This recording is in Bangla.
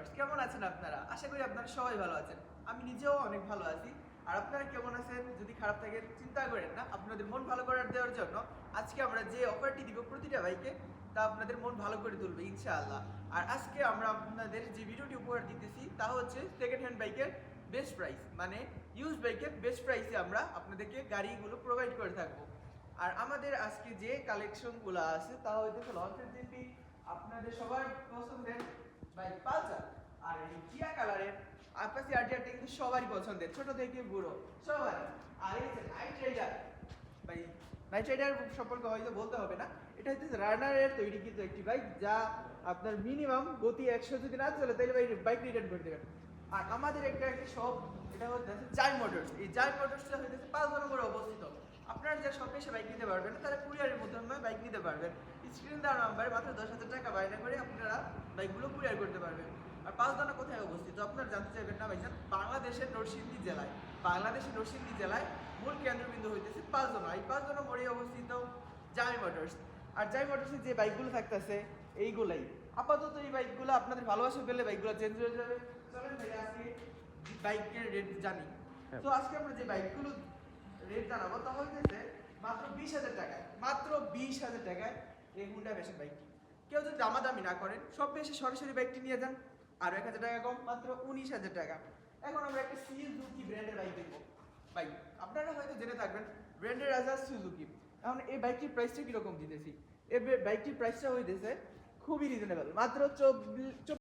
ভিউয়ার্স, কেমন আছেন আপনারা? আশা করি আপনারা সবাই ভালো আছেন। আমি নিজেও অনেক ভালো আছি। আর আপনারা কেমন আছেন? যদি খারাপ থাকেন চিন্তা করেন না। আপনাদের মন ভালো করার দেওয়ার জন্য আজকে আমরা যে অফারটি দিব প্রতিটা বাইকে, তা আপনাদের মন ভালো করে তুলবে ইনশাআল্লাহ। আর আজকে আমরা আপনাদের যে ভিডিওটি উপহার দিতেছি তা হচ্ছে সেকেন্ড হ্যান্ড বাইকের বেস্ট প্রাইস, মানে ইউজ বাইকের বেস্ট প্রাইসে আমরা আপনাদেরকে গাড়িগুলো প্রোভাইড করে থাকবো। আর আমাদের আজকে যে কালেকশনগুলো আছে তা হইতেছে লঞ্চের জিপি, আপনাদের সবার পছন্দের বাইক পালসার, আর এই টিয়া কালারের আপাসি আরটিআরটা কিন্তু সবারই পছন্দের, ছোট থেকে বুড়ো সবারই। আর এই যে নাইট রাইডার, ভাই নাইট রাইডার সম্পর্কে হয়তো বলতে হবে না, এটা হচ্ছে রানারের তৈরি কিন্তু একটি বাইক, যা আপনার মিনিমাম গতি 100 যদি না চলে তাহলে বাইক রিটার্ন করে দেবেন। আর আমাদের একটি শপ, এটা হচ্ছে জাই মোটরস। এই জাই মোটরসটা হচ্ছে 5 নম্বরে অবস্থিত। আপনারা যে শপে এসে বাইক নিতে পারবেন না, তারা কুরিয়ারের মাধ্যমে বাইক নিতে পারবেন। স্ক্রিন দেওয়ার নাম্বারে মাত্র 10,000 টাকা বায়না করে আপনারা বাইকগুলো কুরিয়ার করতে পারবেন। আর পাঁচদানা কোথায় অবস্থিত আপনারা জানতে চাইবেন না ভাইজান? বাংলাদেশের নরসিংদী জেলায়, বাংলাদেশের নরসিংদী জেলায় মূল কেন্দ্রবিন্দু হইতেছে পাঁচদনা। এই পাঁচদনা মোড়ে অবস্থিত জাই মোটরস। আর জাই মোটরসের যে বাইকগুলো থাকতেছে এইগুলাই। আপাতত এই বাইকগুলো আপনাদের ভালোবাসা পেলে বাইকগুলো চেঞ্জ হয়ে যাবে। চলেন ভাই আজকে বাইকের রেট জানি। তো আজকে আমরা যে বাইকগুলো রেট জানাবো তা হইতেছে মাত্র 20,000 টাকায়, মাত্র 20,000 টাকায় এই হুন্ডা প্যাশন বাইকটি। কেউ যদি দামাদামি না করেন, সব এসে সরাসরি বাইকটি নিয়ে যান, আর 1,000 টাকা কম, মাত্র 19,000 টাকা। এখন আমরা একটা সুজুকি ব্র্যান্ডের বাইক দেখবো। বাইক আপনারা হয়তো জেনে থাকবেন ব্র্যান্ডের রাজা সুজুকি। এখন এই বাইকটির প্রাইসটা কিরকম দিতেছি? এই বাইকটির প্রাইসটা হইতেছে খুবই রিজনেবল, মাত্র 24